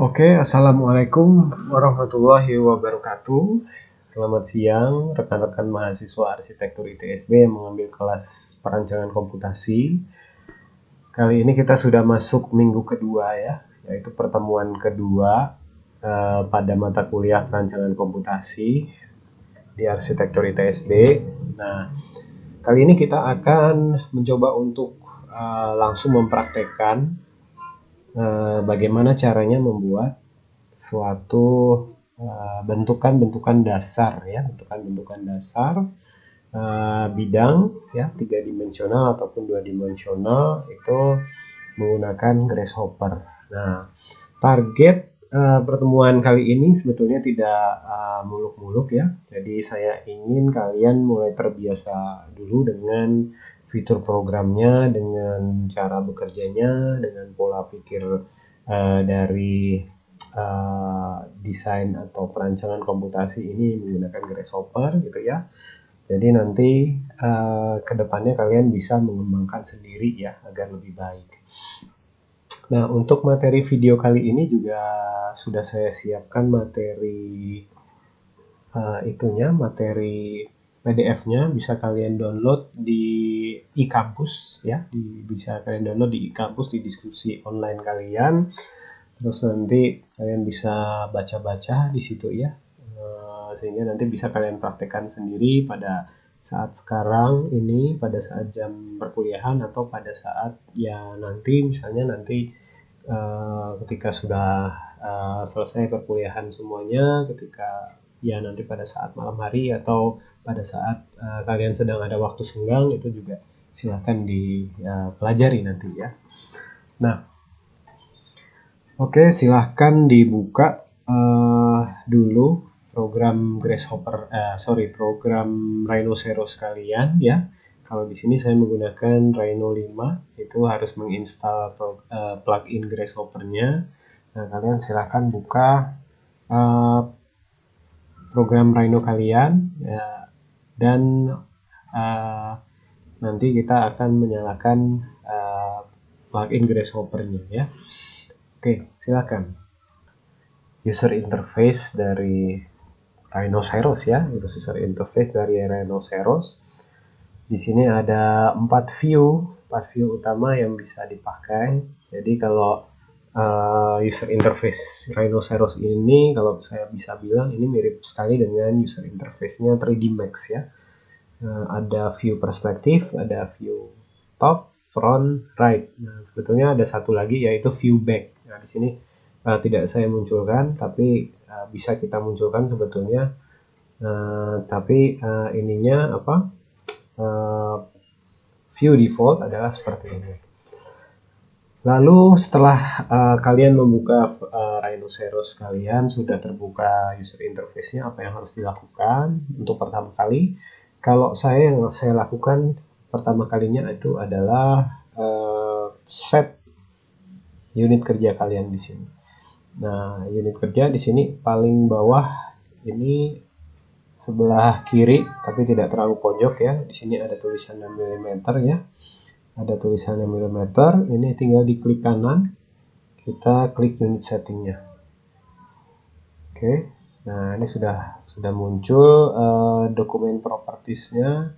Oke, Assalamualaikum warahmatullahi wabarakatuh. Selamat siang, rekan-rekan mahasiswa arsitektur ITSB yang mengambil kelas perancangan komputasi. Kali ini kita sudah masuk minggu kedua ya, yaitu pertemuan kedua pada mata kuliah perancangan komputasi di arsitektur ITSB. Nah, kali ini kita akan mencoba untuk langsung mempraktekkan bagaimana caranya membuat suatu bentukan-bentukan dasar ya, bentukan-bentukan dasar bidang ya, 3 dimensional ataupun 2 dimensional itu menggunakan grasshopper. Nah, target pertemuan kali ini sebetulnya tidak muluk-muluk ya. Jadi saya ingin kalian mulai terbiasa dulu dengan fitur programnya, dengan cara bekerjanya, dengan pola pikir dari desain atau perancangan komputasi ini menggunakan grasshopper gitu ya. Jadi nanti kedepannya kalian bisa mengembangkan sendiri ya agar lebih baik. Nah, untuk materi video kali ini juga sudah saya siapkan materi materi PDF-nya bisa kalian download di e-kampus ya, bisa kalian download di e-kampus di diskusi online kalian. Terus nanti kalian bisa baca-baca di situ ya, sehingga nanti bisa kalian praktekkan sendiri pada saat sekarang ini, pada saat jam perkuliahan atau pada saat ya nanti misalnya nanti ketika sudah selesai perkuliahan semuanya, ketika ya nanti pada saat malam hari atau pada saat kalian sedang ada waktu senggang, itu juga silakan dipelajari nanti ya. Nah, oke, silahkan dibuka dulu program program Rhinoceros kalian ya. Kalau di sini saya menggunakan Rhino 5, itu harus menginstal plugin Grasshopper-nya. Nah, kalian silahkan buka program Rhino kalian ya, dan nanti kita akan menyalakan plugin Grasshopper-nya ya. Oke, silakan. User interface dari Rhinoceros ya, user interface dari Rhinoceros. Di sini ada 4 view utama yang bisa dipakai. Jadi kalau user interface Rhinoceros ini, kalau saya bisa bilang ini mirip sekali dengan user interface-nya 3D Max ya. Ada view perspektif, ada view top, front, right. Nah, sebetulnya ada satu lagi yaitu view back. Nah, di sini tidak saya munculkan, tapi bisa kita munculkan sebetulnya. Tapi ininya apa? View default adalah seperti ini. Lalu setelah kalian membuka Rhinoceros kalian, sudah terbuka user interface-nya, apa yang harus dilakukan untuk pertama kali? Kalau yang saya lakukan pertama kalinya itu adalah set unit kerja kalian di sini. Nah, unit kerja di sini paling bawah ini sebelah kiri, tapi tidak terlalu pojok ya. Di sini ada tulisan 6 mm ya. Ada tulisan 6 mm. Ini tinggal diklik kanan. Kita klik unit settingnya. Oke. Nah, ini sudah muncul dokumen propertiesnya,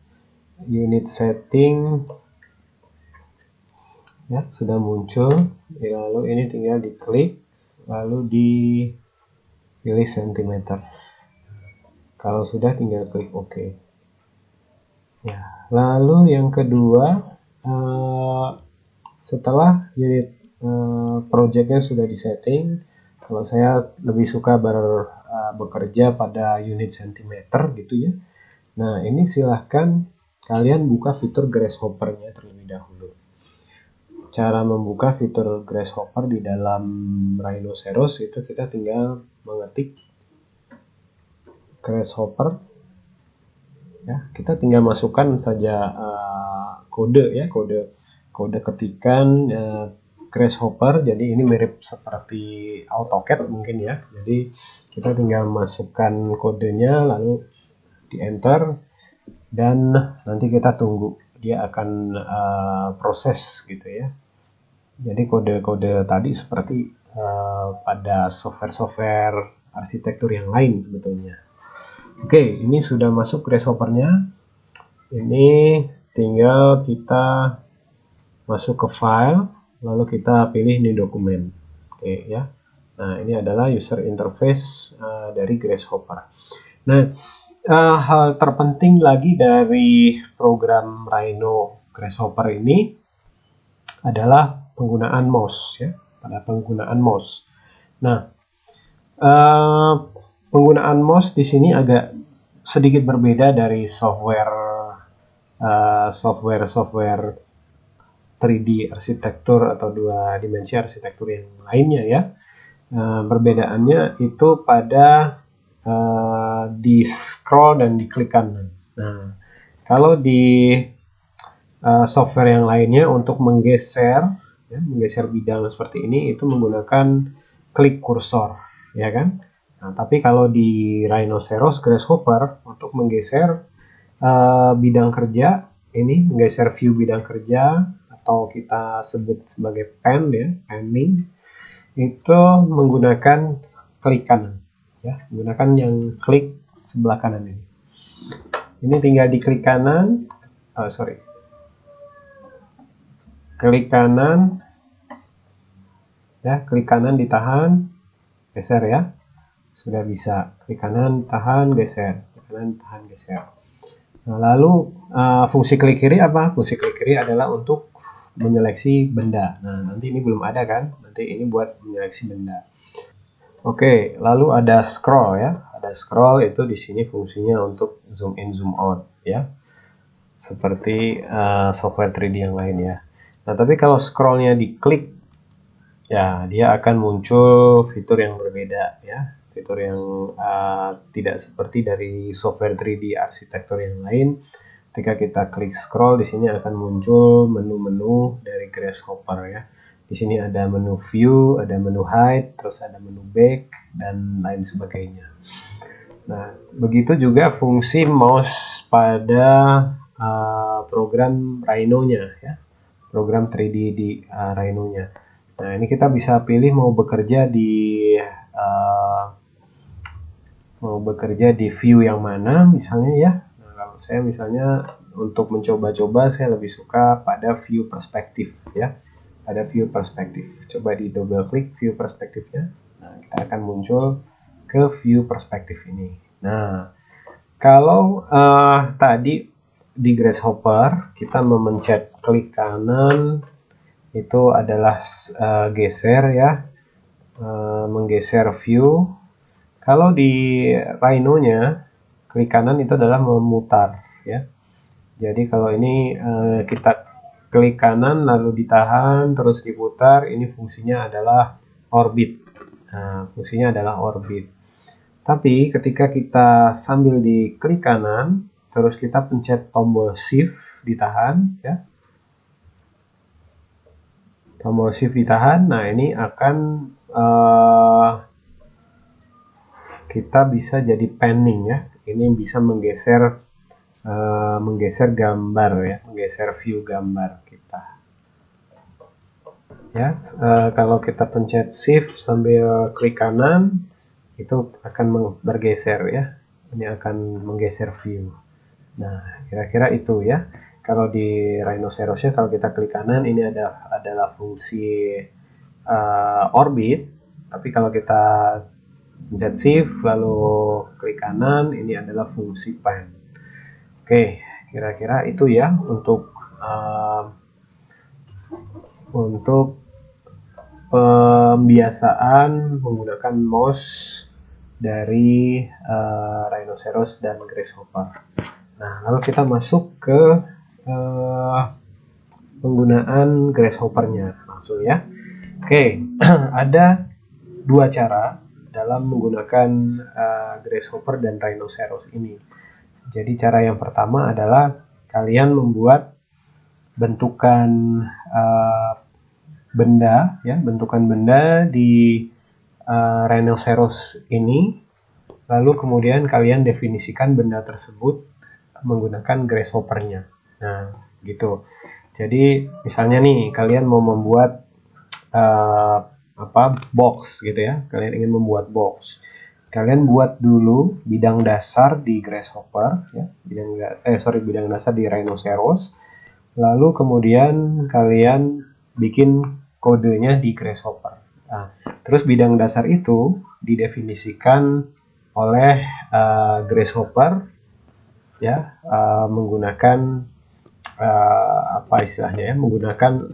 unit setting ya, sudah muncul. Lalu ini tinggal diklik, lalu dipilih cm. Kalau sudah tinggal klik OK. Ya, lalu yang kedua, setelah unit projectnya sudah disetting, kalau saya lebih suka bekerja pada unit centimeter gitu ya. Nah, ini silahkan kalian buka fitur Grasshopper-nya terlebih dahulu. Cara membuka fitur Grasshopper di dalam Rhinoceros itu kita tinggal mengetik Grasshopper ya, kita tinggal masukkan saja kode ya, kode ketikan Grasshopper. Jadi ini mirip seperti AutoCAD mungkin ya. Jadi kita tinggal masukkan kodenya, lalu di enter, dan nanti kita tunggu dia akan proses gitu ya. Jadi kode-kode tadi seperti pada software-software arsitektur yang lain sebetulnya. Oke, ini sudah masuk Grasshopper-nya. Ini tinggal kita masuk ke file, lalu kita pilih new dokumen. Oke ya. Nah, ini adalah user interface dari Grasshopper. Nah, hal terpenting lagi dari program Rhino Grasshopper ini adalah penggunaan mouse ya, pada penggunaan mouse. Nah, penggunaan mouse di sini agak sedikit berbeda dari software 3D arsitektur atau dua dimensi arsitektur yang lainnya ya. Perbedaannya itu pada di scroll dan di klik kanan. Nah, kalau di software yang lainnya untuk menggeser bidang seperti ini itu menggunakan klik kursor, ya kan? Nah, tapi kalau di Rhinoceros Grasshopper untuk menggeser bidang kerja ini, menggeser view bidang kerja atau kita sebut sebagai pen ya, panning, itu menggunakan klik kanan ya, menggunakan yang klik sebelah kanan ini. Ini tinggal di klik kanan, klik kanan ya, klik kanan ditahan, geser ya, sudah bisa. Klik kanan tahan, geser, klik kanan tahan, geser. Nah, lalu fungsi klik kiri apa? Fungsi klik kiri adalah untuk menyeleksi benda. Nah, nanti ini belum ada kan? Nanti ini buat menyeleksi benda. Oke, lalu ada scroll ya. Ada scroll itu di sini fungsinya untuk zoom in, zoom out ya. Seperti software 3D yang lain ya. Nah, tapi kalau scrollnya diklik, ya dia akan muncul fitur yang berbeda ya. Fitur yang tidak seperti dari software 3D arsitektur yang lain. Ketika kita klik scroll, di sini akan muncul menu-menu dari Grasshopper ya. Di sini ada menu view, ada menu hide, terus ada menu back, dan lain sebagainya. Nah, begitu juga fungsi mouse pada program Rhino-nya ya. Program 3D di Rhino-nya. Nah, ini kita bisa pilih mau bekerja di view yang mana misalnya ya. Nah, kalau saya misalnya untuk mencoba-coba saya lebih suka pada view perspektif ya. Pada view perspektif. Coba di double klik view perspektifnya. Nah, kita akan muncul ke view perspektif ini. Nah, kalau tadi di Grasshopper kita memencet klik kanan itu adalah geser ya, menggeser view. Kalau di Rhino-nya klik kanan itu adalah memutar ya. Jadi kalau ini kita klik kanan lalu ditahan terus diputar, ini fungsinya adalah orbit. Nah, fungsinya adalah orbit. Tapi ketika kita sambil di klik kanan terus kita pencet tombol shift ditahan ya. Tombol shift ditahan. Nah, ini akan kita bisa jadi panning ya. Ini bisa menggeser gambar ya, menggeser view gambar kita. Ya, kalau kita pencet shift sambil klik kanan itu akan bergeser ya. Ini akan menggeser view. Nah, kira-kira itu ya. Kalau di Rhinoceros-nya kalau kita klik kanan ini adalah fungsi orbit, tapi kalau kita pencet shift lalu klik kanan ini adalah fungsi pan. Oke, kira-kira itu ya untuk pembiasaan menggunakan mouse dari Rhinoceros dan Grasshopper. Nah, lalu kita masuk ke penggunaan Grasshopper-nya langsung ya. Oke, ada dua cara dalam menggunakan Grasshopper dan Rhinoceros ini. Jadi cara yang pertama adalah kalian membuat bentukan benda ya, bentukan benda di Rhinoceros ini, lalu kemudian kalian definisikan benda tersebut menggunakan Grasshopper-nya. Nah, gitu. Jadi misalnya nih kalian mau membuat box gitu ya, kalian ingin membuat box, kalian buat dulu bidang dasar di Grasshopper ya, bidang dasar di Rhinoceros, lalu kemudian kalian bikin kodenya di Grasshopper. Nah, terus bidang dasar itu didefinisikan oleh Grasshopper ya, menggunakan apa istilahnya ya, menggunakan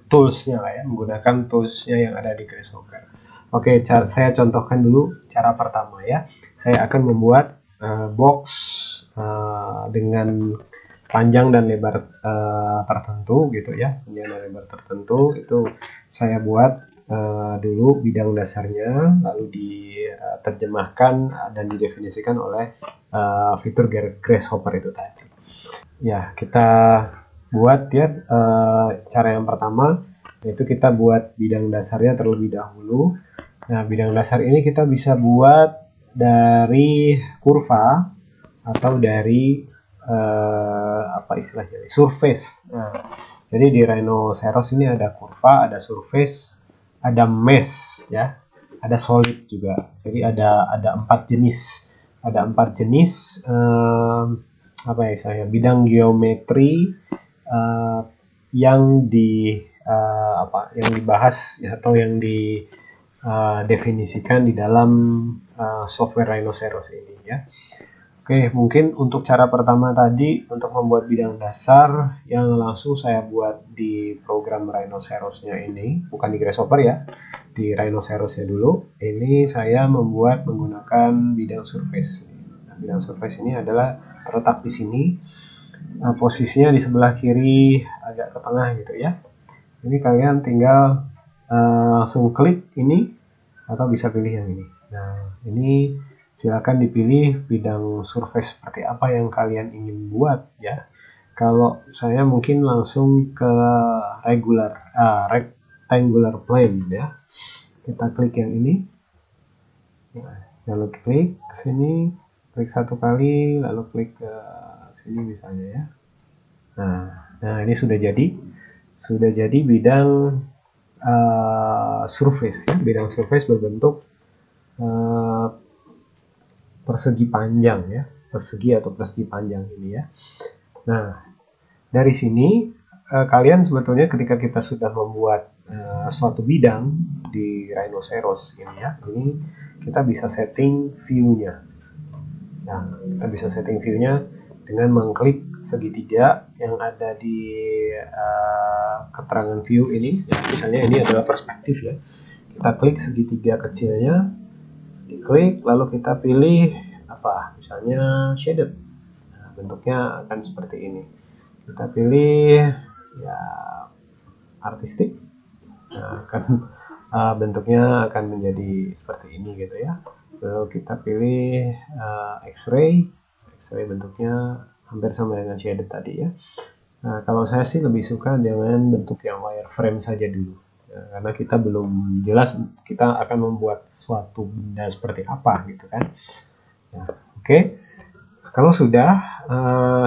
toolsnya lah ya, menggunakan toolsnya yang ada di Grasshopper. Oke, saya contohkan dulu cara pertama ya. Saya akan membuat box dengan panjang dan lebar tertentu gitu ya, panjang dan lebar tertentu itu saya buat dulu bidang dasarnya, lalu diterjemahkan dan didefinisikan oleh fitur Grasshopper itu tadi. Ya, kita buat ya cara yang pertama, yaitu kita buat bidang dasarnya terlebih dahulu. Nah, bidang dasar ini kita bisa buat dari kurva atau dari apa istilahnya, surface. Nah, jadi di Rhinoceros ini ada kurva, ada surface, ada mesh ya, ada solid juga. Jadi ada 4 jenis, ada 4 jenis apa ya istilahnya, bidang geometri yang yang dibahas ya, atau yang didefinisikan di dalam software Rhinoceros ini ya. Oke, mungkin untuk cara pertama tadi untuk membuat bidang dasar yang langsung saya buat di program Rhinoceros-nya ini, bukan di Grasshopper ya, di Rhinoceros-nya dulu. Ini saya membuat menggunakan bidang surface. Nah, bidang surface ini adalah terletak di sini, posisinya di sebelah kiri agak ke tengah gitu ya. Ini kalian tinggal langsung klik ini atau bisa pilih yang ini. Nah, ini silakan dipilih bidang surface seperti apa yang kalian ingin buat ya. Kalau saya mungkin langsung ke rectangular plane ya. Kita klik yang ini. Lalu klik ke sini, klik satu kali, lalu klik ke sini misalnya ya. Nah ini sudah jadi bidang surface ya. Bidang surface berbentuk persegi panjang ya, persegi atau persegi panjang ini ya. Nah, dari sini kalian sebetulnya ketika kita sudah membuat suatu bidang di Rhinoceros ini ya, ini kita bisa setting view-nya. Nah, kita bisa setting view-nya dengan mengklik segitiga yang ada di keterangan view ini. Ya, misalnya ini adalah perspektif ya. Kita klik segitiga kecilnya, diklik lalu kita pilih apa, misalnya shaded. Nah, bentuknya akan seperti ini. Kita pilih ya artistik. Nah, akan bentuknya akan menjadi seperti ini gitu ya. Lalu kita pilih X-ray bentuknya hampir sama dengan shaded tadi ya. Nah, kalau saya sih lebih suka dengan bentuk yang wireframe saja dulu. Karena kita belum jelas kita akan membuat suatu benda seperti apa gitu kan. Nah, oke. Kalau sudah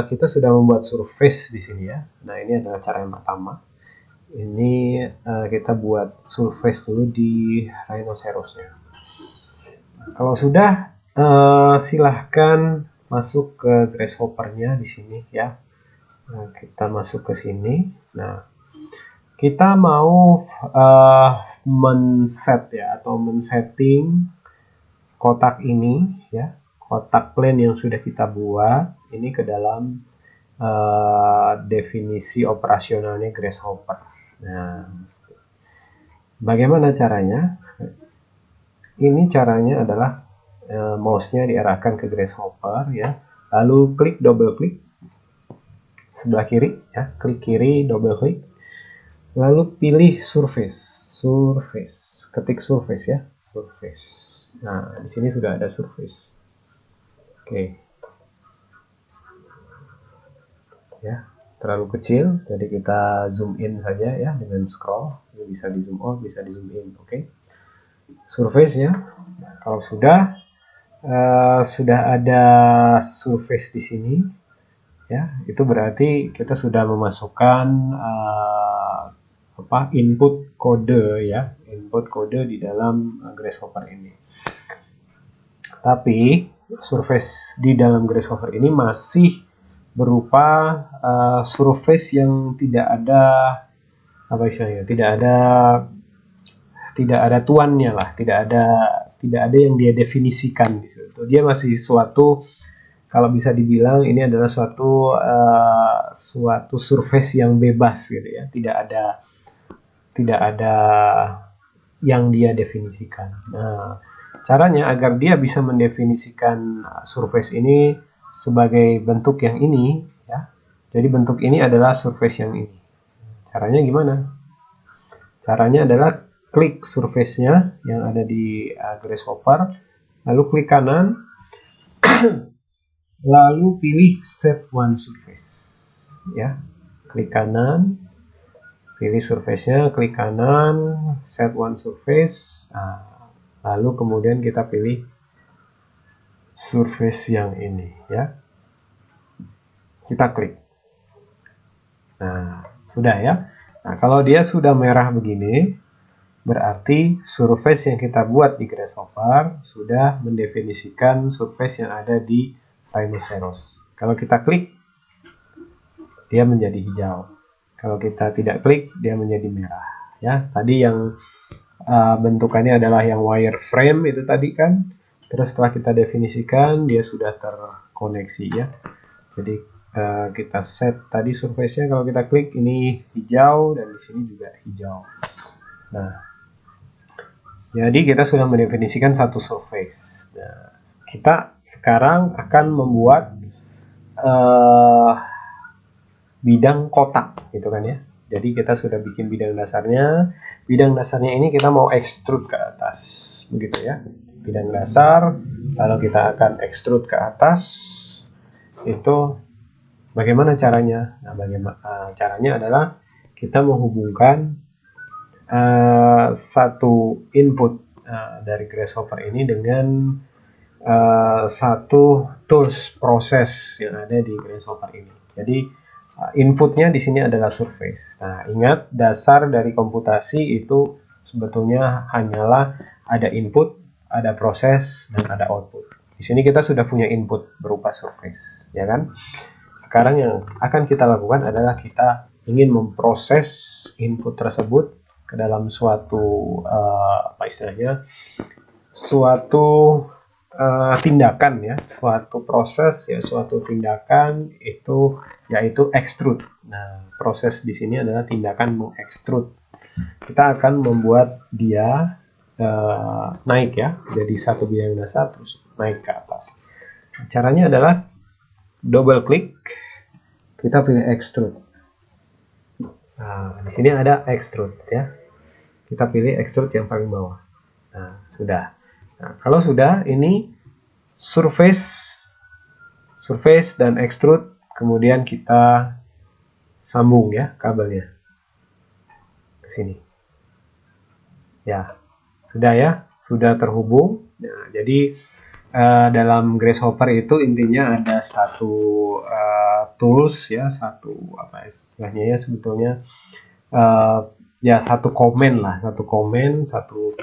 kita sudah membuat surface di sini ya. Nah, ini adalah cara yang pertama. Ini kita buat surface dulu di Rhinoceros-nya. Kalau sudah silahkan masuk ke Grasshopper-nya di sini ya. Nah, kita masuk ke sini. Nah, kita mau men-set ya, atau men-setting kotak ini ya, kotak plane yang sudah kita buat ini ke dalam definisi operasionalnya Grasshopper. Nah, bagaimana caranya? Ini caranya adalah mouse-nya diarahkan ke Grasshopper ya, lalu klik, double klik sebelah kiri ya, klik kiri, double klik, lalu pilih surface, ketik surface ya, surface. Nah, di sini sudah ada surface. Oke. Ya, terlalu kecil, jadi kita zoom in saja ya dengan scroll. Ini bisa di zoom out, bisa di zoom in. Oke. Surface ya. Kalau sudah ada surface di sini ya, itu berarti kita sudah memasukkan input kode ya, input kode di dalam Grasshopper ini. Tapi surface di dalam Grasshopper ini masih berupa surface yang tidak ada apa istilahnya, tidak ada tuannya lah, tidak ada yang dia definisikan di situ. Dia masih suatu, kalau bisa dibilang ini adalah suatu surface yang bebas gitu ya, tidak ada yang dia definisikan. Nah, caranya agar dia bisa mendefinisikan surface ini sebagai bentuk yang ini ya. Jadi bentuk ini adalah surface yang ini. Caranya gimana? Caranya adalah klik surface-nya yang ada di Grasshopper, lalu klik kanan, lalu pilih set one surface ya. Klik kanan, pilih surface-nya, klik kanan, set one surface. Lalu kemudian kita pilih surface yang ini ya. Kita klik. Nah, sudah ya. Nah, kalau dia sudah merah begini, berarti surface yang kita buat di Grasshopper sudah mendefinisikan surface yang ada di Rhinoceros. Kalau kita klik, dia menjadi hijau. Kalau kita tidak klik, dia menjadi merah. Ya, tadi yang bentukannya adalah yang wireframe itu tadi kan. Terus setelah kita definisikan, dia sudah terkoneksi ya. Jadi kita set tadi surface-nya, kalau kita klik ini hijau dan di sini juga hijau. Nah, jadi kita sudah mendefinisikan satu surface. Nah, kita sekarang akan membuat bidang kotak gitu kan ya. Jadi kita sudah bikin bidang dasarnya. Bidang dasarnya ini kita mau extrude ke atas begitu ya. Bidang dasar, lalu kita akan extrude ke atas. Itu bagaimana caranya? Nah, caranya adalah kita menghubungkan satu input dari Grasshopper ini dengan satu tools proses yang ada di Grasshopper ini. Jadi inputnya di sini adalah surface. Nah, ingat dasar dari komputasi itu sebetulnya hanyalah ada input, ada proses, dan ada output. Di sini kita sudah punya input berupa surface, ya kan? Sekarang yang akan kita lakukan adalah kita ingin memproses input tersebut ke dalam suatu suatu tindakan ya, suatu proses ya, suatu tindakan itu yaitu extrude. Nah, proses di sini adalah tindakan mengextrude. Kita akan membuat dia naik ya, jadi satu bidang dasar terus naik ke atas. Caranya adalah double klik, kita pilih extrude. Nah, di sini ada extrude ya. Kita pilih extrude yang paling bawah. Nah, sudah. Nah, kalau sudah, ini surface dan extrude, kemudian kita sambung ya kabelnya ke sini. Ya, sudah ya, sudah terhubung. Nah, jadi dalam Grasshopper itu intinya ada satu tools ya, satu apa istilahnya ya, sebetulnya ya satu komen lah, satu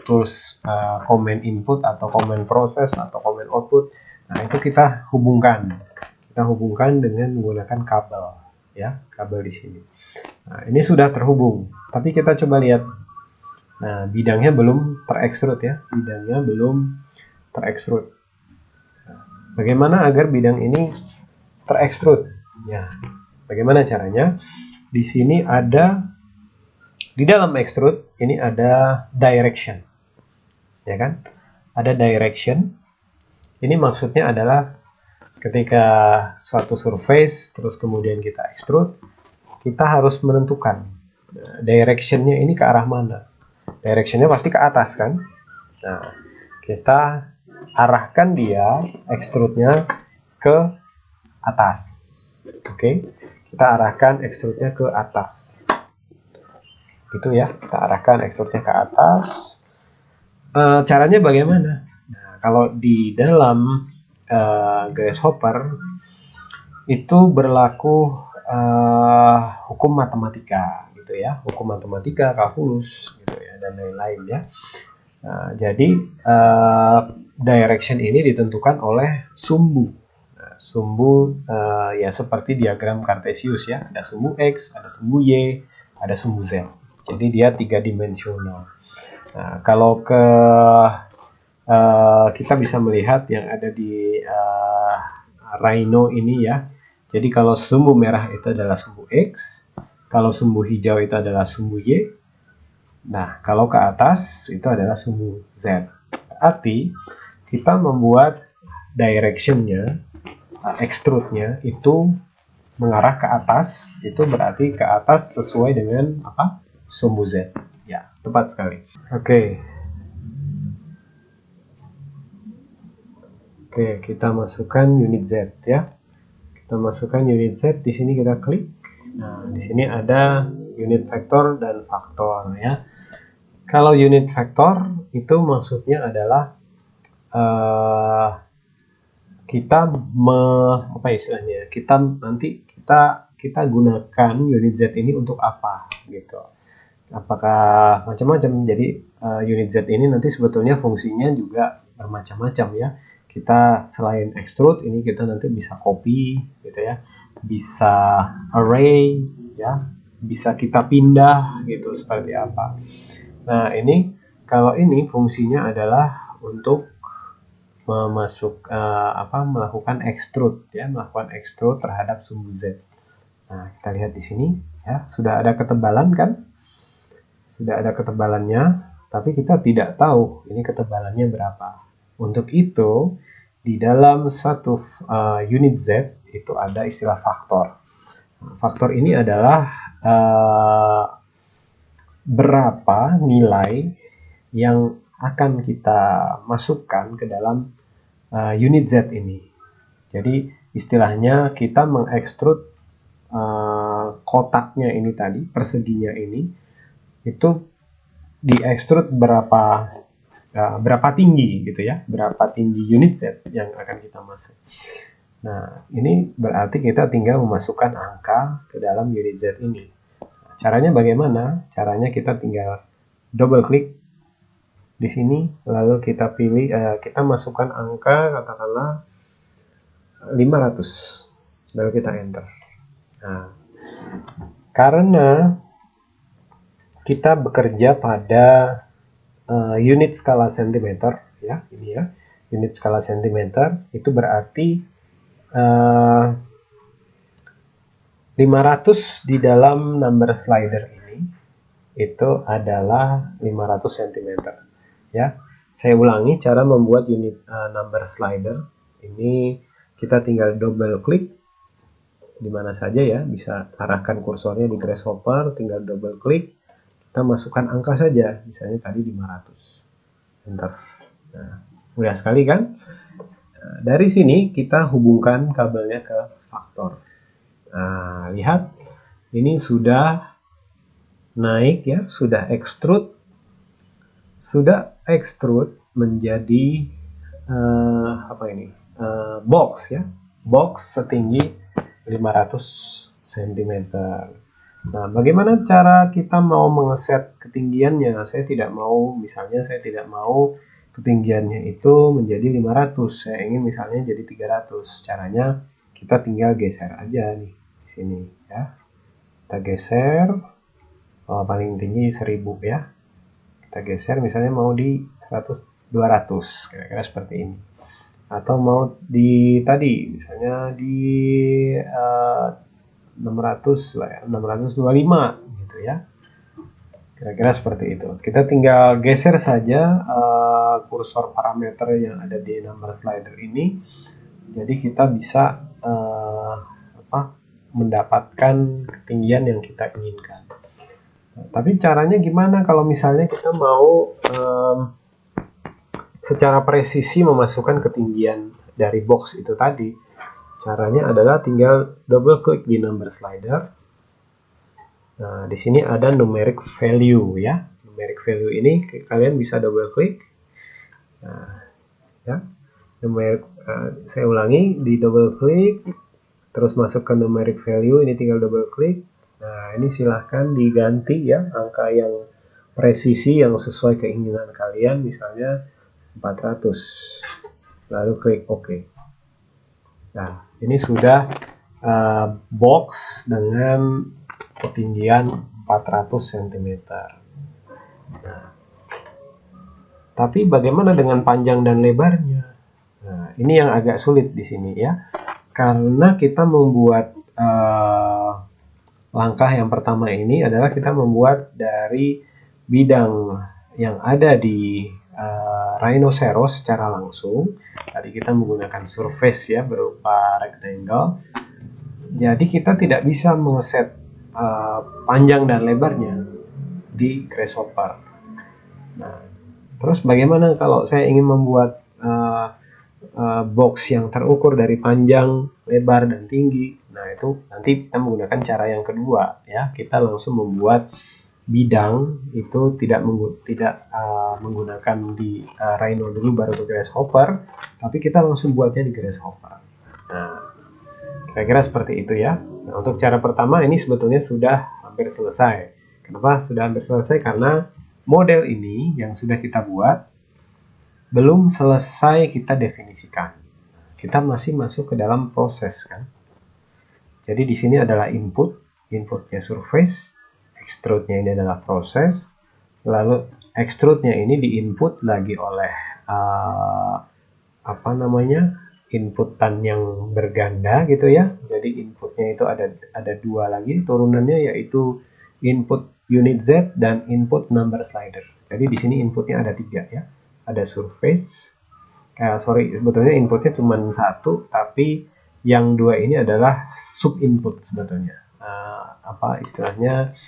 tools komen input atau komen proses atau komen output. Nah, itu kita hubungkan dengan menggunakan kabel ya, kabel di sini. Nah, ini sudah terhubung, tapi kita coba lihat. Nah, bidangnya belum terekstrut ya, bagaimana agar bidang ini terekstrut? Ya, bagaimana caranya? Di sini ada, di dalam extrude ini ada direction, ya kan? Ada direction. Ini maksudnya adalah ketika suatu surface terus kemudian kita extrude, kita harus menentukan directionnya ini ke arah mana. Directionnya pasti ke atas kan? Nah, kita arahkan dia extrude-nya ke atas. Oke, kita arahkan extrude-nya ke atas. Gitu ya, kita arahkan extrude-nya ke atas. Caranya bagaimana? Nah, kalau di dalam Grasshopper itu berlaku hukum matematika gitu gitu ya, hukum matematika, kalkulus gitu ya, dan lain-lain ya. Nah, jadi direction ini ditentukan oleh sumbu. Nah, sumbu ya seperti diagram Kartesius ya, ada sumbu X, ada sumbu Y, ada sumbu Z. Jadi dia 3 dimensional. Nah, kalau kita bisa melihat yang ada di Rhino ini ya. Jadi kalau sumbu merah itu adalah sumbu X, kalau sumbu hijau itu adalah sumbu Y. Nah, kalau ke atas itu adalah sumbu Z. Berarti kita membuat directionnya, extrude-nya itu mengarah ke atas, itu berarti ke atas sesuai dengan apa? Sumbu Z. Ya, tepat sekali. Oke, kita masukkan unit Z ya. Kita masukkan unit Z, di sini kita klik. Nah, di sini ada unit vektor dan faktor ya. Kalau unit vektor itu maksudnya adalah kita apa istilahnya? Kita gunakan unit Z ini untuk apa gitu. Apakah macam-macam. Jadi unit Z ini nanti sebetulnya fungsinya juga bermacam-macam ya. Kita selain extrude ini kita nanti bisa copy gitu ya, bisa array ya, bisa kita pindah gitu seperti apa. Nah, ini kalau ini fungsinya adalah untuk melakukan extrude ya, melakukan extrude terhadap sumbu Z. Nah, kita lihat di sini ya, sudah ada ketebalan kan? Sudah ada ketebalannya, tapi kita tidak tahu ini ketebalannya berapa. Untuk itu, di dalam satu unit Z itu ada istilah faktor. Faktor ini adalah berapa nilai yang akan kita masukkan ke dalam unit Z ini. Jadi istilahnya kita mengekstrud kotaknya ini tadi, perseginya ini, itu diekstrud berapa tinggi gitu ya, berapa tinggi unit Z yang akan kita masuk. Nah, ini berarti kita tinggal memasukkan angka ke dalam unit Z ini. Caranya bagaimana? Caranya kita tinggal double klik di sini, lalu kita pilih, kita masukkan angka katakanlah 500, lalu kita enter. Nah, karena kita bekerja pada unit skala cm ya, ini ya, unit skala cm itu berarti 500 di dalam number slider ini itu adalah 500 cm ya. Saya ulangi cara membuat unit number slider ini. Kita tinggal double klik di mana saja ya, bisa arahkan kursornya di grasshopper, tinggal double klik, kita masukkan angka saja, misalnya tadi 500, enter. Nah, mudah sekali kan? Nah, dari sini kita hubungkan kabelnya ke faktor. Nah, lihat, ini sudah naik ya, sudah extrude menjadi apa ini? Box ya, box setinggi 500 cm. Nah, bagaimana cara kita mau mengeset ketinggiannya? Saya tidak mau ketinggiannya itu menjadi 500. Saya ingin misalnya jadi 300. Caranya kita tinggal geser aja nih di sini ya. Kita geser paling tinggi 1000 ya. Kita geser misalnya mau di 100 200, kira-kira seperti ini. Atau mau di tadi misalnya di 600 lah ya, 625 gitu ya, kira-kira seperti itu. Kita tinggal geser saja kursor parameter yang ada di number slider ini, jadi kita bisa mendapatkan ketinggian yang kita inginkan. Nah, tapi caranya gimana kalau misalnya kita mau secara presisi memasukkan ketinggian dari box itu tadi? Caranya adalah tinggal double klik di number slider. Nah, di sini ada numeric value ya. Numeric value ini kalian bisa double klik. Nah, ya. Saya ulangi, di double klik, terus masuk ke numeric value, ini tinggal double klik. Nah, ini silahkan diganti ya angka yang presisi yang sesuai keinginan kalian, misalnya 400. Lalu klik OK. Nah, ini sudah box dengan ketinggian 400 cm. Nah, tapi bagaimana dengan panjang dan lebarnya? Nah, ini yang agak sulit di sini ya. Karena kita membuat langkah yang pertama ini adalah kita membuat dari bidang yang ada di rhinoceros secara langsung. Tadi kita menggunakan surface ya berupa rectangle. Jadi kita tidak bisa mengeset panjang dan lebarnya di grasshopper. Nah, terus bagaimana kalau saya ingin membuat box yang terukur dari panjang, lebar, dan tinggi? Nah, itu nanti kita menggunakan cara yang kedua ya. Kita langsung membuat bidang itu tidak menggunakan di rhino dulu baru ke grasshopper, tapi kita langsung buatnya di grasshopper. Nah, kira-kira seperti itu ya. Nah, untuk cara pertama ini sebetulnya sudah hampir selesai. Kenapa sudah hampir selesai? Karena model ini yang sudah kita buat belum selesai kita definisikan. Kita masih masuk ke dalam proses kan. Jadi di sini adalah inputnya surface, extrude-nya ini adalah proses, lalu extrude-nya ini diinput lagi oleh inputan yang berganda gitu ya. Jadi inputnya itu ada dua lagi turunannya, yaitu input unit Z dan input number slider. Jadi di sini inputnya ada 3 ya. Ada surface, sebetulnya inputnya cuma 1, tapi yang 2 ini adalah sub input sebetulnya. Istilahnya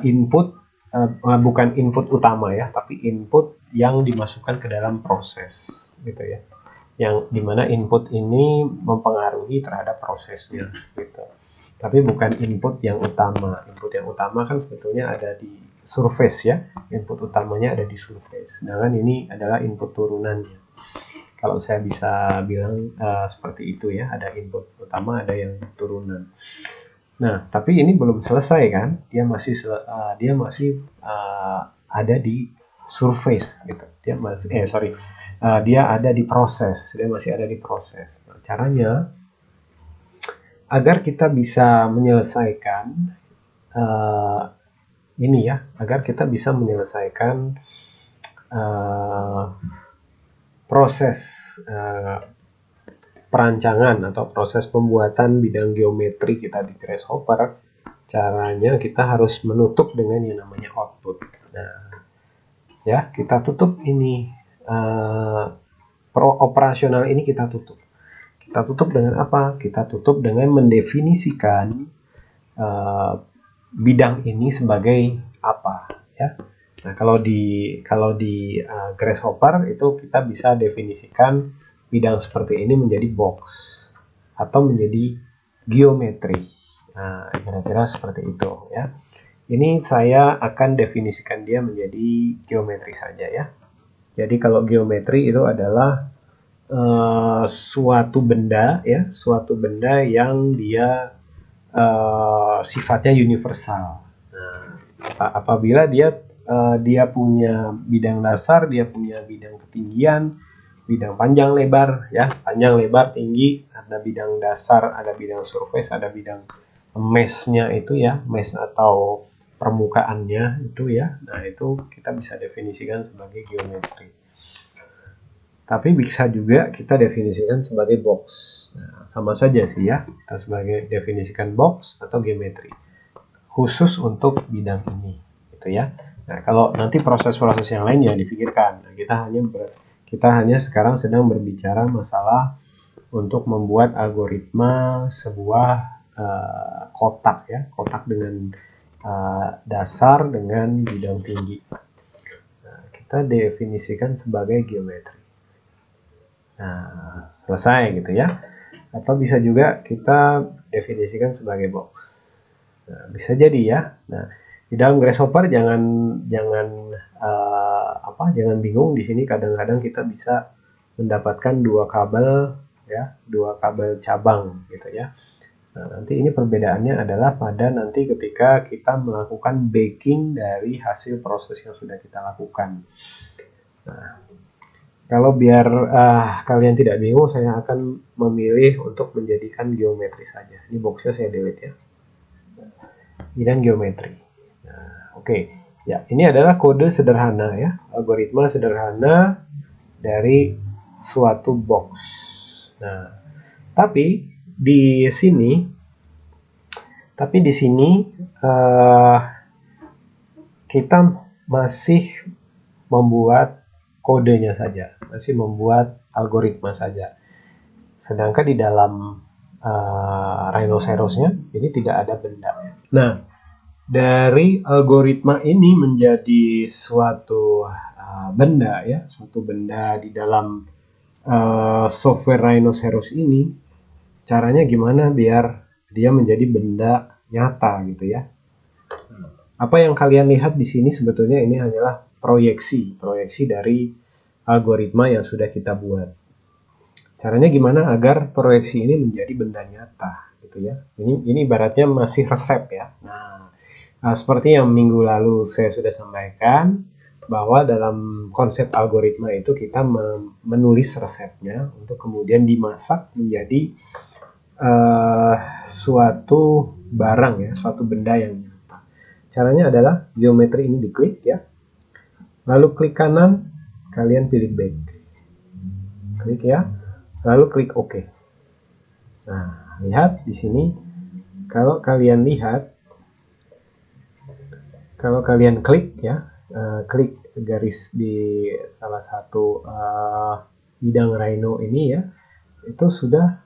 input bukan input utama ya, tapi input yang dimasukkan ke dalam proses gitu ya. Yang dimana input ini mempengaruhi terhadap prosesnya gitu. Tapi bukan input yang utama. Input yang utama kan sebetulnya ada di surface ya. Input utamanya ada di surface. Sedangkan ini adalah input turunannya. Kalau saya bisa bilang seperti itu ya, ada input utama, ada yang turunan. Nah, tapi ini belum selesai kan? Dia masih ada di surface gitu. Dia ada di proses. Dia masih ada di proses. Nah, caranya agar kita bisa menyelesaikan proses perancangan atau proses pembuatan bidang geometri kita di grasshopper, caranya kita harus menutup dengan yang namanya output. Nah, ya kita tutup ini operasional ini kita tutup. Kita tutup dengan apa? Kita tutup dengan mendefinisikan bidang ini sebagai apa, ya. Nah, kalau di grasshopper itu kita bisa definisikan bidang seperti ini menjadi box atau menjadi geometri. Nah, kira-kira seperti itu ya. Ini saya akan definisikan dia menjadi geometri saja ya. Jadi kalau geometri itu adalah suatu benda yang dia sifatnya universal. Nah, apabila dia punya bidang dasar, dia punya bidang ketinggian, bidang panjang lebar ya, panjang lebar tinggi, ada bidang dasar, ada bidang surface, ada bidang mesh-nya itu ya, mesh atau permukaannya itu ya. Nah, itu kita bisa definisikan sebagai geometri. Tapi bisa juga kita definisikan sebagai box. Nah, sama saja sih ya, kita sebagai definisikan box atau geometri khusus untuk bidang ini gitu ya. Nah, kalau nanti proses-proses yang lain ya dipikirkan. Nah, kita hanya sekarang sedang berbicara masalah untuk membuat algoritma sebuah kotak ya, kotak dengan dasar dengan bidang tinggi. Nah, kita definisikan sebagai geometri. Nah, selesai gitu ya. Atau bisa juga kita definisikan sebagai box. Nah, bisa jadi ya. Nah, di dalam grasshopper jangan bingung. Di sini kadang-kadang kita bisa mendapatkan dua kabel cabang gitu ya. Nah, nanti ini perbedaannya adalah pada nanti ketika kita melakukan baking dari hasil proses yang sudah kita lakukan. Nah, kalau biar kalian tidak bingung, saya akan memilih untuk menjadikan geometri saja. Ini boxnya saya delete ya. Bidang geometri. Nah, oke. Ya, ini adalah kode sederhana ya, algoritma sederhana dari suatu box. Nah, tapi di sini kita masih membuat kodenya saja, masih membuat algoritma saja. Sedangkan di dalam rhinocerosnya ini tidak ada benda. Nah, dari algoritma ini menjadi suatu benda ya, suatu benda di dalam software rhinoceros ini, caranya gimana biar dia menjadi benda nyata gitu ya. Apa yang kalian lihat di sini sebetulnya ini hanyalah proyeksi dari algoritma yang sudah kita buat. Caranya gimana agar proyeksi ini menjadi benda nyata gitu ya. Ini ibaratnya masih resep ya. Nah, seperti yang minggu lalu saya sudah sampaikan bahwa dalam konsep algoritma itu kita menulis resepnya untuk kemudian dimasak menjadi suatu barang ya, suatu benda yang nyata. Caranya adalah geometri ini diklik ya. Lalu klik kanan, kalian pilih back. Klik ya. Lalu klik OK. Nah, lihat di sini. Kalau kalian lihat, kalau kalian klik ya, klik garis di salah satu bidang rhino ini ya, itu sudah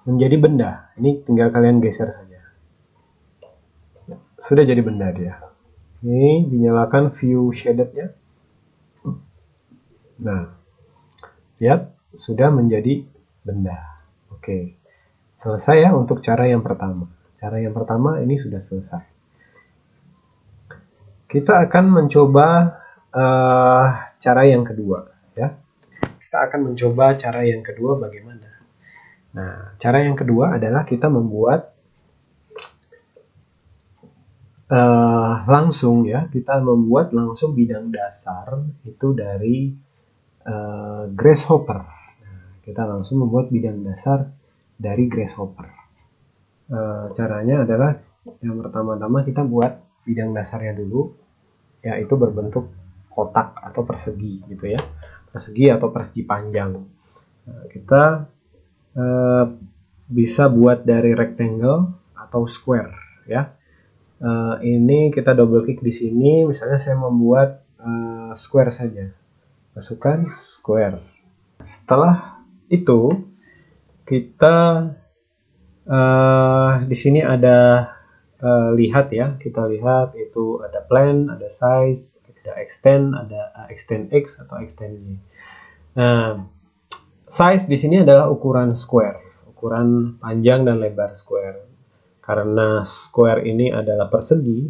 menjadi benda. Ini tinggal kalian geser saja. Sudah jadi benda dia. Ini dinyalakan view shaded-nya. Nah, lihat sudah menjadi benda. Oke. Selesai ya untuk cara yang pertama. Cara yang pertama ini sudah selesai. Kita akan mencoba cara yang kedua ya. Kita akan mencoba cara yang kedua bagaimana. Nah, cara yang kedua adalah kita membuat langsung ya, kita membuat langsung bidang dasar itu dari Grasshopper. Nah, kita langsung membuat bidang dasar dari Grasshopper. Caranya adalah yang pertama-tama kita buat bidang dasarnya dulu, yaitu berbentuk kotak atau persegi gitu ya, persegi atau persegi panjang. Nah, kita bisa buat dari rectangle atau square ya. Ini kita double klik di sini, misalnya saya membuat square saja. Masukkan square. Setelah itu kita di sini ada lihat ya, kita lihat itu ada plan, ada size, ada extend, ada extend X atau extend Y. Nah, size di sini adalah ukuran square, ukuran panjang dan lebar square. Karena square ini adalah persegi,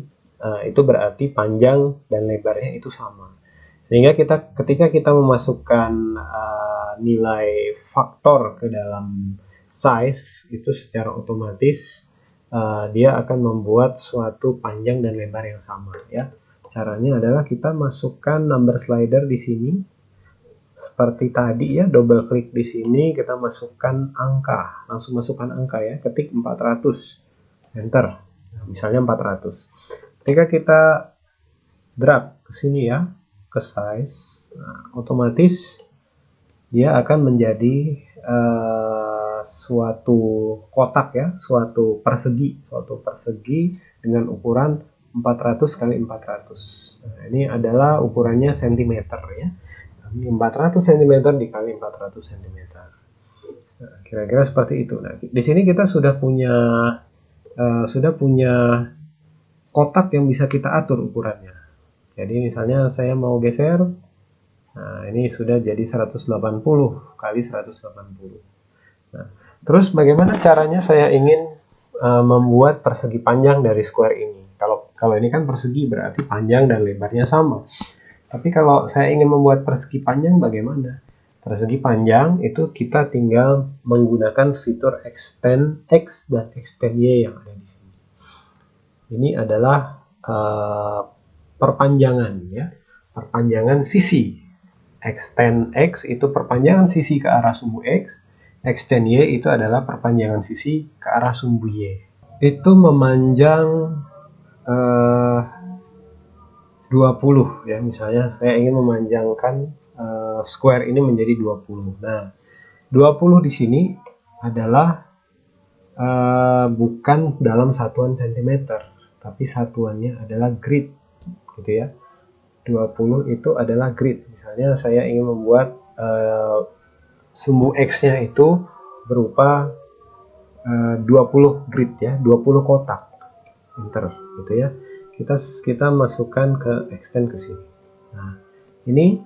itu berarti panjang dan lebarnya itu sama. Sehingga ketika kita memasukkan nilai faktor ke dalam size, itu secara otomatis dia akan membuat suatu panjang dan lebar yang sama ya. Caranya adalah kita masukkan number slider di sini. Seperti tadi ya, double klik di sini, kita masukkan angka, langsung masukkan angka ya, ketik 400, enter, misalnya 400. Ketika kita drag ke sini ya, ke size, nah, otomatis dia akan menjadi suatu kotak ya, suatu persegi dengan ukuran 400 kali 400. Nah, ini adalah ukurannya cm ya. 400 cm dikali 400 cm. Nah, kira-kira seperti itu. Nah, di sini kita sudah punya kotak yang bisa kita atur ukurannya. Jadi misalnya saya mau geser, nah ini sudah jadi 180 kali 180. Nah, terus bagaimana caranya saya ingin membuat persegi panjang dari square ini? Kalau ini kan persegi berarti panjang dan lebarnya sama. Tapi kalau saya ingin membuat persegi panjang bagaimana? Persegi panjang itu kita tinggal menggunakan fitur extend X dan extend Y yang ada di sini. Ini adalah perpanjangan ya, perpanjangan sisi. Extend X itu perpanjangan sisi ke arah sumbu X, extend Y itu adalah perpanjangan sisi ke arah sumbu Y. Itu memanjang 20 ya, misalnya saya ingin memanjangkan square ini menjadi 20. Nah, 20 di sini adalah bukan dalam satuan cm, tapi satuannya adalah grid gitu ya. 20 itu adalah grid. Misalnya saya ingin membuat sumbu X-nya itu berupa 20 grid ya, 20 kotak. Enter gitu ya. Kita masukkan ke extend ke sini. Nah, ini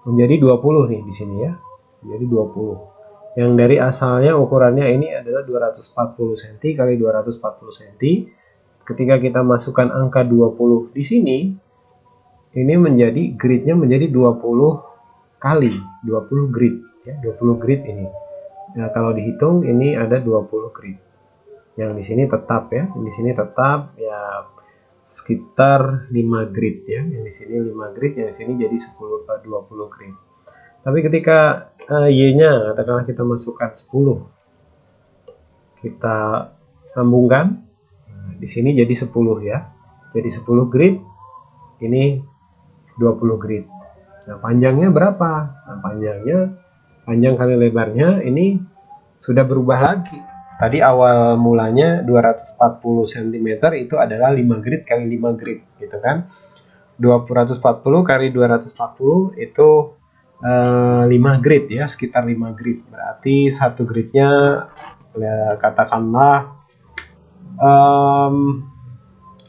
menjadi 20 nih di sini ya. Menjadi 20. Yang dari asalnya ukurannya ini adalah 240 cm kali 240 cm. Ketika kita masukkan angka 20 di sini, ini menjadi gridnya menjadi 20 kali 20 grid ya, 20 grid ini. Nah, kalau dihitung ini ada 20 grid. Yang di sini tetap ya, di sini tetap ya sekitar 5 grid ya. Yang di sini 5 grid, yang di sini jadi 20 grid. Tapi ketika Y-nya katakanlah kita masukkan 10. Kita sambungkan. Nah, di sini jadi 10 ya. Jadi 10 grid. Ini 20 grid. Nah, panjangnya berapa? Nah, panjang kali lebarnya ini sudah berubah lagi. Tadi awal mulanya 240 cm itu adalah 5 grid kali 5 grid gitu kan. 240 kali 240 itu 5 grid ya, sekitar 5 grid. Berarti satu gridnya ya, katakanlah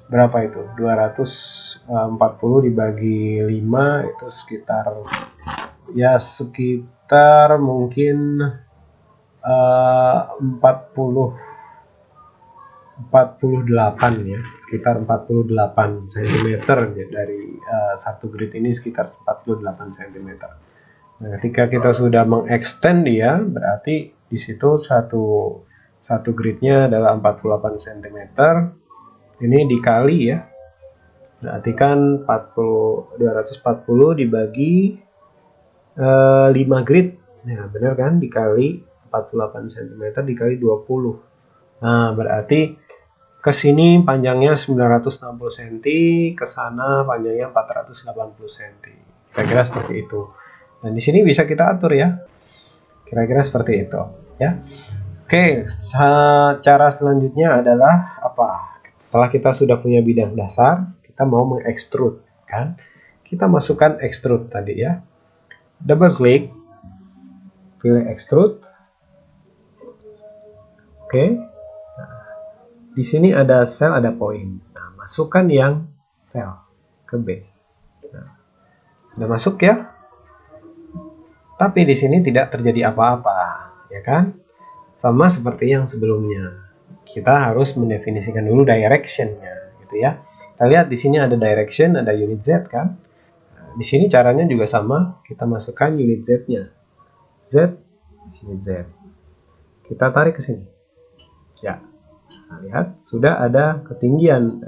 berapa itu? 240 dibagi 5 itu sekitar mungkin 48 ya, sekitar 48 cm ya, dari satu grid ini sekitar 48 cm. Nah, ketika kita sudah mengextend dia, berarti di situ satu gridnya adalah 48 cm. Ini dikali ya, berarti kan 240 dibagi 5 grid, nah benar kan, dikali 48 cm dikali 20. Nah, berarti ke sini panjangnya 960 cm, ke sana panjangnya 480 cm. Kira-kira seperti itu. Dan di sini bisa kita atur ya. Kira-kira seperti itu ya. Oke, cara selanjutnya adalah apa? Setelah kita sudah punya bidang dasar, kita mau mengekstrud kan? Kita masukkan extrude tadi ya. Double klik, pilih extrude. Oke. Nah, di sini ada sel, ada poin. Nah, masukkan yang sel ke base. Nah, sudah masuk ya. Tapi di sini tidak terjadi apa-apa, ya kan? Sama seperti yang sebelumnya. Kita harus mendefinisikan dulu direction-nya, gitu ya. Kita lihat di sini ada direction, ada unit Z kan? Nah, di sini caranya juga sama. Kita masukkan unit Z-nya. Z, di sini Z. Kita tarik ke sini. Ya. Nah, lihat sudah ada ketinggian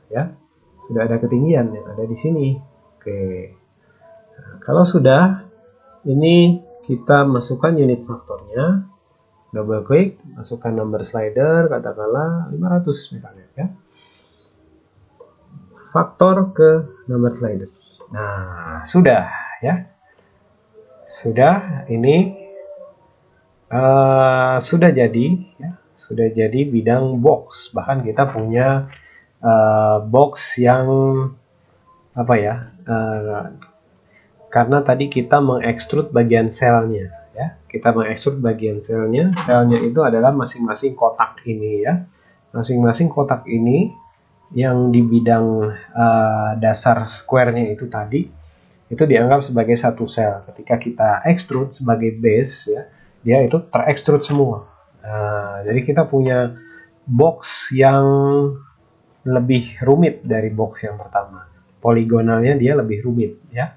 ya. Sudah ada ketinggian yang ada di sini. Oke. Nah, kalau sudah, ini kita masukkan unit faktornya. Double klik, masukkan number slider, katakanlah 500 misalnya ya. Faktor ke number slider. Nah, sudah ya. Sudah, ini sudah jadi ya. Sudah jadi bidang box. Bahkan kita punya box yang apa ya? Karena tadi kita mengekstrud bagian selnya ya. Kita mengekstrud bagian selnya. Selnya itu adalah masing-masing kotak ini ya. Masing-masing kotak ini yang di bidang dasar square-nya itu tadi, itu dianggap sebagai satu sel. Ketika kita extrude sebagai base ya, dia itu terekstrud semua. Jadi kita punya box yang lebih rumit dari box yang pertama. Poligonalnya dia lebih rumit ya.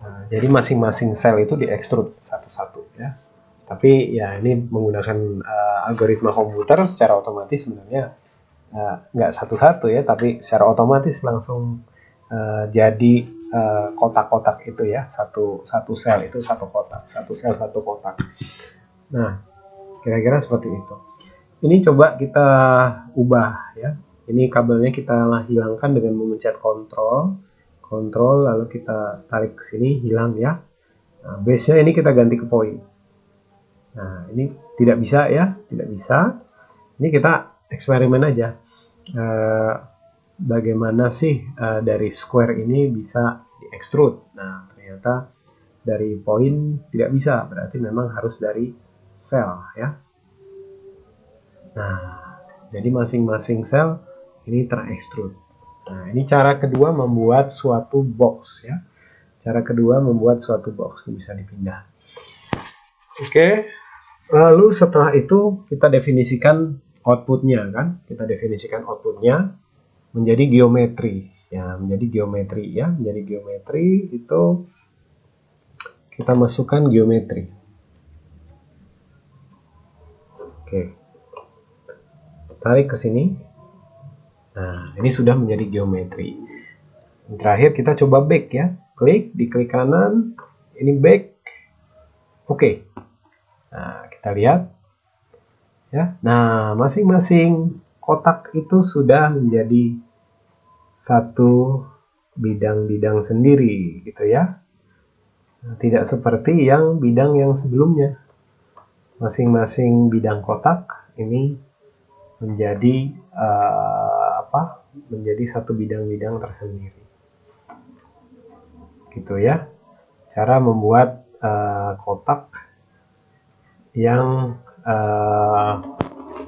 Nah, jadi masing-masing sel itu diekstrud satu-satu ya. Tapi ya ini menggunakan algoritma komputer secara otomatis sebenarnya nggak satu-satu ya, tapi secara otomatis langsung jadi kotak-kotak itu ya, satu sel itu satu kotak, satu sel satu kotak. Nah, kira-kira seperti itu. Ini coba kita ubah ya. Ini kabelnya kita hilangkan dengan memencet kontrol lalu kita tarik ke sini, hilang ya. Nah, base-nya ini kita ganti ke poin. Nah, ini tidak bisa ya, tidak bisa. Ini kita eksperimen aja. Bagaimana sih dari square ini bisa di-extrude? Nah, ternyata dari poin tidak bisa, berarti memang harus dari sel ya. Nah, jadi masing-masing sel ini terekstrud. Nah, ini cara kedua membuat suatu box ya. Cara kedua membuat suatu box, ini bisa dipindah. Oke, lalu setelah itu kita definisikan outputnya kan. Kita definisikan outputnya menjadi geometri. Ya, menjadi geometri ya. Menjadi geometri itu kita masukkan geometri. Oke. Tarik ke sini. Nah, ini sudah menjadi geometri. Terakhir kita coba back ya. Klik, di klik kanan. Ini back. Oke. Nah, kita lihat. Ya. Nah, masing-masing kotak itu sudah menjadi satu bidang-bidang sendiri gitu ya. Nah, tidak seperti yang bidang yang sebelumnya. Masing-masing bidang kotak ini menjadi menjadi satu bidang-bidang tersendiri. Gitu ya. Cara membuat kotak yang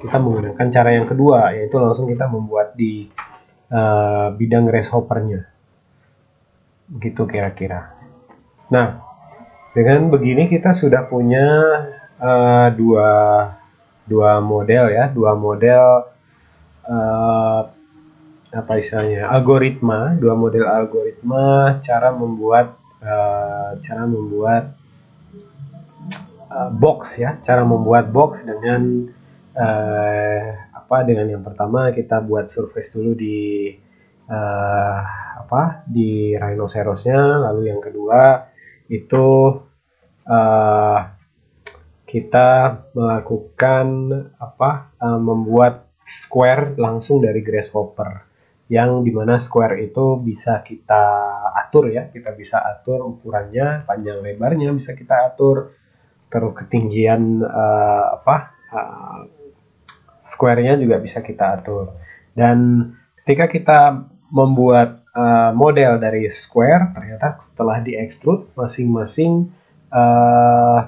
kita menggunakan cara yang kedua, yaitu langsung kita membuat di bidang grasshopper-nya. Begitu kira-kira. Nah, dengan begini kita sudah punya dua model ya, dua model apa istilahnya, algoritma, dua model algoritma cara membuat box ya, cara membuat box dengan dengan yang pertama kita buat surface dulu di di rhinocerosnya, lalu yang kedua itu kita melakukan membuat square langsung dari grasshopper, yang dimana square itu bisa kita atur ya, kita bisa atur ukurannya, panjang lebarnya bisa kita atur, terus ketinggian square-nya juga bisa kita atur. Dan ketika kita membuat model dari square, ternyata setelah di-extrude masing-masing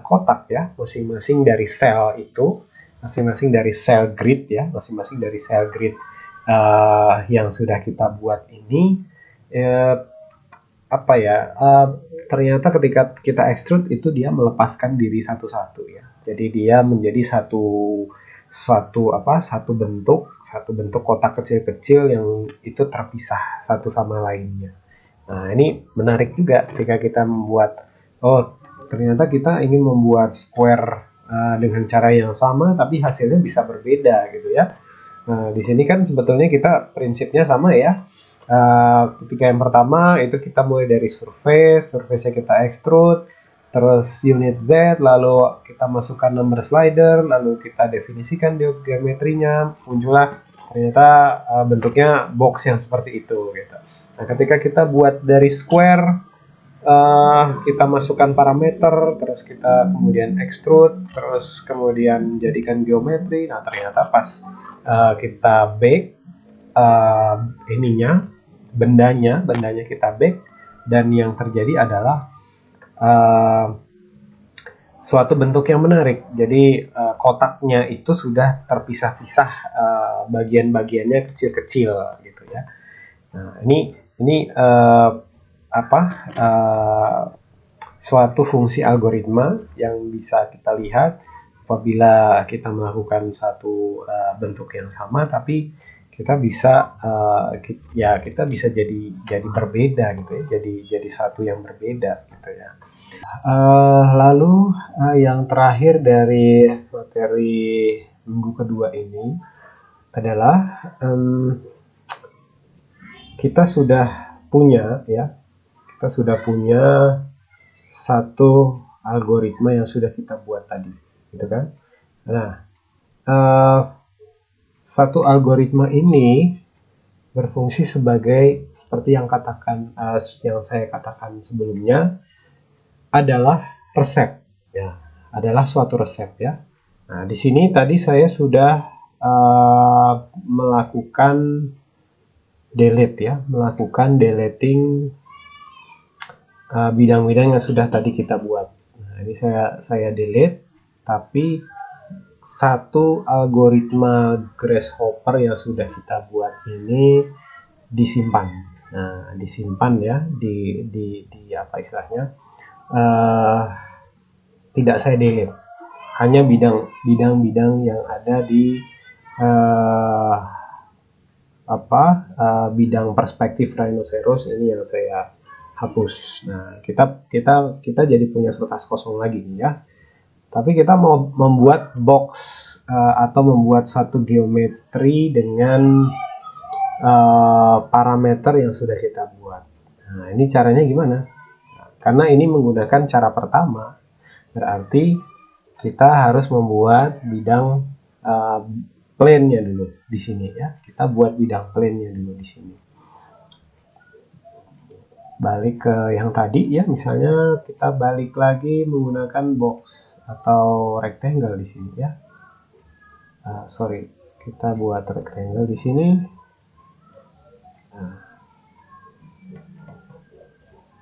kotak ya, masing-masing dari sel itu, masing-masing dari sel grid ya, masing-masing dari sel grid yang sudah kita buat ini ternyata ketika kita extrude itu dia melepaskan diri satu-satu ya. Jadi dia menjadi satu bentuk kotak kecil-kecil yang itu terpisah satu sama lainnya. Nah, ini menarik juga ketika kita membuat, ternyata kita ingin membuat square dengan cara yang sama tapi hasilnya bisa berbeda gitu ya. Nah, di sini kan sebetulnya kita prinsipnya sama ya. Ketika yang pertama itu kita mulai dari surface-nya kita extrude, terus unit Z, lalu kita masukkan number slider, lalu kita definisikan geometrinya, muncullah ternyata bentuknya box yang seperti itu gitu. Nah, ketika kita buat dari square, kita masukkan parameter, terus kita kemudian extrude, terus kemudian jadikan geometri. Nah, ternyata pas kita bake bendanya kita bake, dan yang terjadi adalah suatu bentuk yang menarik. Jadi kotaknya itu sudah terpisah-pisah, bagian-bagiannya kecil-kecil gitu ya. Nah, ini suatu fungsi algoritma yang bisa kita lihat apabila kita melakukan satu bentuk yang sama tapi kita bisa kita bisa jadi berbeda gitu ya, jadi satu yang berbeda gitu ya. Lalu yang terakhir dari materi minggu kedua ini adalah kita sudah punya satu algoritma yang sudah kita buat tadi, gitu kan? Nah, satu algoritma ini berfungsi sebagai seperti yang saya katakan sebelumnya, adalah resep, ya, adalah suatu resep ya. Nah, di sini tadi saya sudah melakukan deleting bidang-bidang yang sudah tadi kita buat. Nah, ini saya delete, tapi satu algoritma Grasshopper yang sudah kita buat ini disimpan. Nah, disimpan ya di apa istilahnya? Tidak saya delete, hanya bidang-bidang yang ada di bidang perspektif rhinoceros ini yang saya hapus. Nah, kita jadi punya kertas kosong lagi ya. Tapi kita mau membuat box atau membuat satu geometri dengan parameter yang sudah kita buat. Nah, ini caranya gimana? Karena ini menggunakan cara pertama, berarti kita harus membuat bidang plane-nya dulu di sini ya. Kita buat bidang plane-nya dulu di sini. Balik ke yang tadi ya, misalnya kita balik lagi menggunakan box atau rectangle di sini ya. Kita buat rectangle di sini.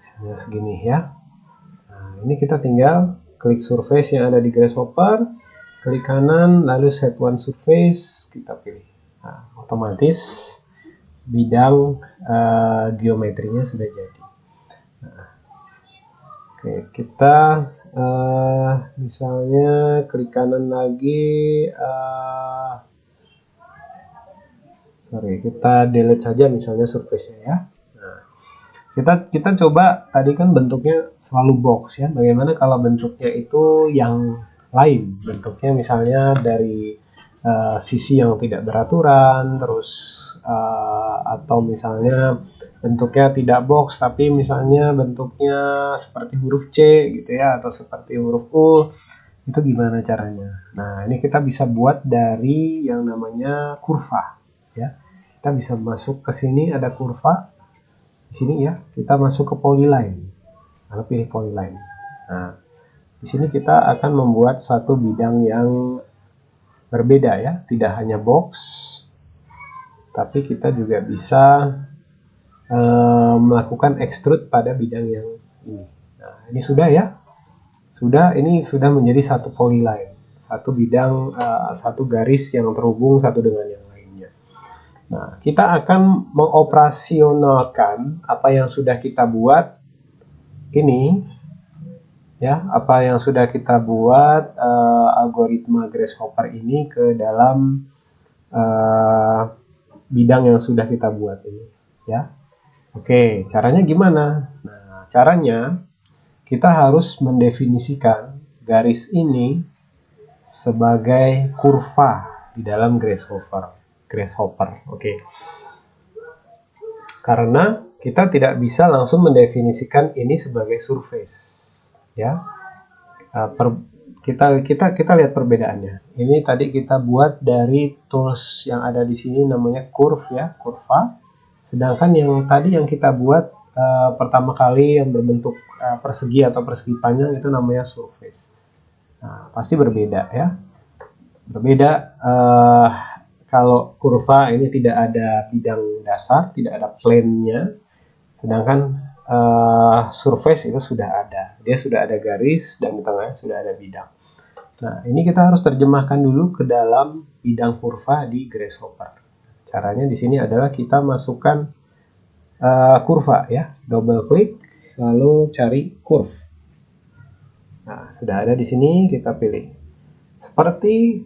Misalnya segini ya. Nah, ini kita tinggal klik surface yang ada di Grasshopper, klik kanan, lalu set one surface, kita pilih. Nah, otomatis bidang geometrinya sudah jadi. Nah, oke, kita misalnya klik kanan lagi, kita delete saja misalnya surface-nya ya. Kita coba, tadi kan bentuknya selalu box ya, bagaimana kalau bentuknya itu yang lain, bentuknya misalnya dari sisi yang tidak beraturan, terus atau misalnya bentuknya tidak box tapi misalnya bentuknya seperti huruf C gitu ya, atau seperti huruf U, itu gimana caranya? Nah, ini kita bisa buat dari yang namanya kurva ya. Kita bisa masuk ke sini, ada kurva di sini ya, kita masuk ke polyline, lalu pilih polyline. Nah, di sini kita akan membuat satu bidang yang berbeda ya, tidak hanya box, tapi kita juga bisa melakukan extrude pada bidang yang ini. Nah, ini sudah ya, ini sudah menjadi satu polyline, satu bidang, satu garis yang terhubung satu dengan yang lainnya. Nah, kita akan mengoperasionalkan apa yang sudah kita buat ini ya, apa yang sudah kita buat algoritma Grasshopper ini ke dalam bidang yang sudah kita buat ini ya. Oke, caranya gimana? Nah, caranya kita harus mendefinisikan garis ini sebagai kurva di dalam Grasshopper. Oke. Karena kita tidak bisa langsung mendefinisikan ini sebagai surface, ya. Kita lihat perbedaannya. Ini tadi kita buat dari tools yang ada di sini namanya curve ya, kurva. Sedangkan yang tadi yang kita buat pertama kali yang berbentuk persegi atau persegi panjang itu namanya surface. Nah, pasti berbeda ya. Berbeda. Kalau kurva ini tidak ada bidang dasar, tidak ada plane-nya, sedangkan surface itu sudah ada. Dia sudah ada garis dan di tengahnya sudah ada bidang. Nah, ini kita harus terjemahkan dulu ke dalam bidang kurva di Grasshopper. Caranya di sini adalah kita masukkan kurva ya, double klik, lalu cari curve. Nah, sudah ada di sini, kita pilih. Seperti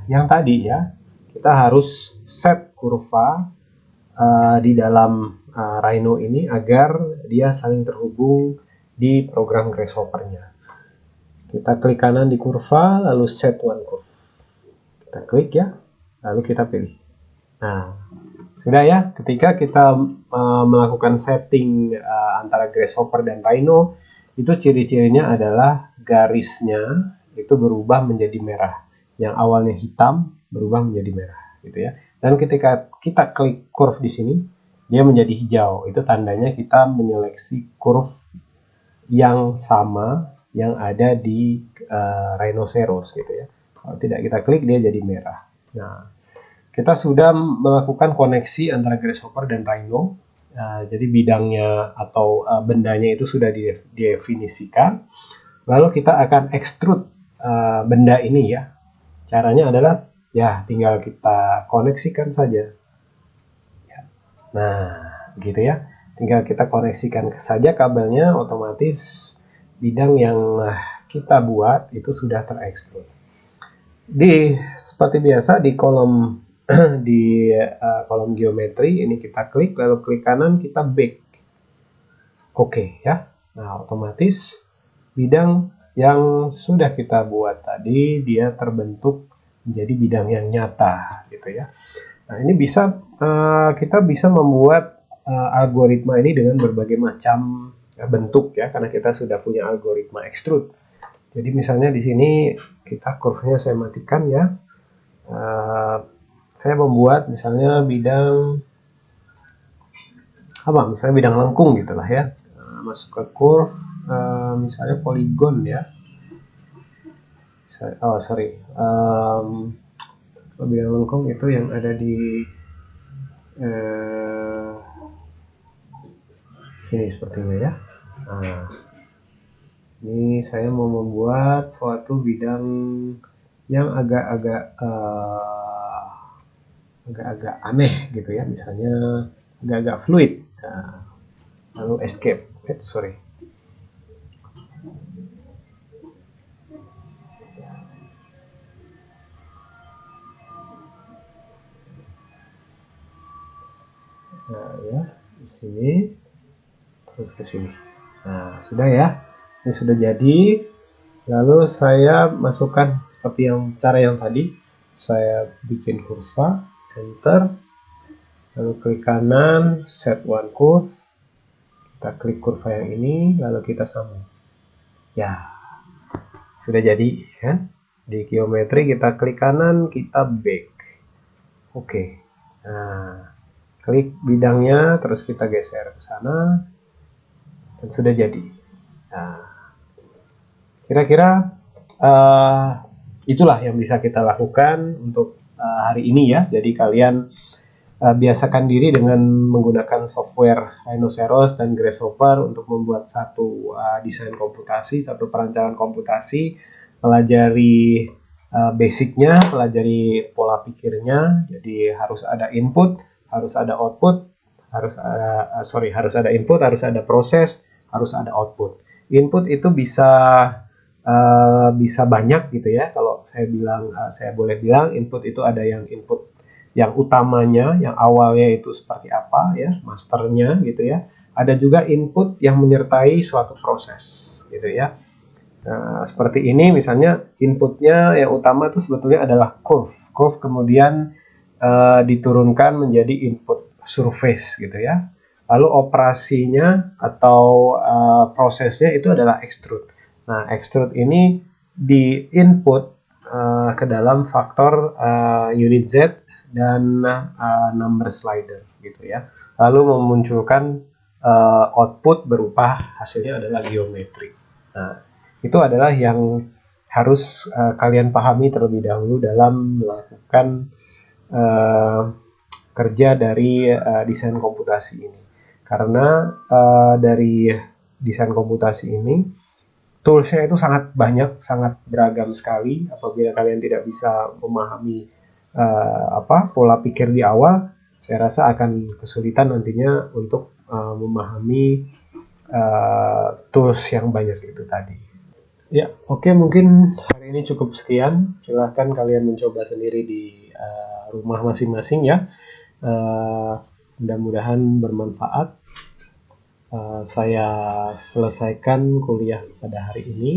yang tadi ya, kita harus set kurva di dalam Rhino ini agar dia saling terhubung di program Grasshopper-nya. Kita klik kanan di kurva, lalu set one curve. Kita klik ya, lalu kita pilih. Nah, sudah ya, ketika kita melakukan setting antara Grasshopper dan Rhino, itu ciri-cirinya adalah garisnya itu berubah menjadi merah. Yang awalnya hitam berubah menjadi merah, gitu ya. Dan ketika kita klik curve di sini, dia menjadi hijau. Itu tandanya kita menyeleksi curve yang sama yang ada di Rhinoceros, gitu ya. Kalau tidak kita klik, dia jadi merah. Nah, kita sudah melakukan koneksi antara Grasshopper dan Rhino. Jadi bidangnya atau bendanya itu sudah didefinisikan. Lalu kita akan extrude benda ini ya. Caranya adalah ya tinggal kita koneksikan saja. Nah, gitu ya. Tinggal kita koneksikan saja kabelnya, otomatis bidang yang kita buat itu sudah terekstrud. Seperti biasa di kolom kolom geometri ini kita klik, lalu klik kanan kita bake. Oke ya. Nah, otomatis bidang yang sudah kita buat tadi dia terbentuk menjadi bidang yang nyata gitu ya. Nah, ini kita bisa membuat algoritma ini dengan berbagai macam bentuk ya, karena kita sudah punya algoritma extrude. Jadi misalnya di sini kita curve-nya saya matikan ya. Saya membuat misalnya bidang misalnya bidang lengkung gitulah ya. Masuk ke curve, misalnya poligon ya. Bidang lengkung itu yang ada di sini sepertinya ya. Nah, ini saya mau membuat suatu bidang yang agak-agak aneh gitu ya, misalnya agak-agak fluid. Nah, lalu escape. Nah ya, di sini terus ke sini. Nah, sudah ya. Ini sudah jadi. Lalu saya masukkan seperti cara yang tadi. Saya bikin kurva, enter. Lalu klik kanan, set one curve. Kita klik kurva yang ini, lalu kita sambung. Ya, sudah jadi kan? Di geometri kita klik kanan, kita bake. Oke. Nah, klik bidangnya, terus kita geser ke sana. Dan sudah jadi. Nah, kira-kira itulah yang bisa kita lakukan untuk hari ini ya. Jadi kalian biasakan diri dengan menggunakan software Rhinoceros dan Grasshopper untuk membuat satu desain komputasi, satu perancangan komputasi, pelajari basicnya, pelajari pola pikirnya. Jadi harus ada input, harus ada output, harus ada input, harus ada proses, harus ada output. Input itu bisa banyak gitu ya. Kalau saya boleh bilang input itu ada yang input yang utamanya, yang awalnya itu seperti apa ya, masternya gitu ya. Ada juga input yang menyertai suatu proses gitu ya. Nah, seperti ini misalnya inputnya yang utama itu sebetulnya adalah curve. Curve kemudian diturunkan menjadi input surface gitu ya. Lalu operasinya atau prosesnya itu adalah extrude. Nah, extrude ini di input ke dalam faktor unit Z dan number slider gitu ya. Lalu memunculkan output berupa hasilnya adalah geometri. Nah, itu adalah yang harus kalian pahami terlebih dahulu dalam melakukan kerja dari desain komputasi ini. Karena dari desain komputasi ini toolsnya itu sangat banyak, sangat beragam sekali. Apabila kalian tidak bisa memahami pola pikir di awal, saya rasa akan kesulitan nantinya untuk memahami tools yang banyak itu tadi. Ya, oke, mungkin hari ini cukup sekian. Silahkan kalian mencoba sendiri di rumah masing-masing ya. Mudah-mudahan bermanfaat. Saya selesaikan kuliah pada hari ini,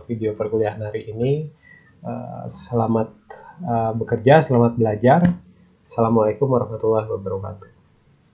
video perkuliahan hari ini. Selamat bekerja, selamat belajar. Assalamualaikum warahmatullahi wabarakatuh.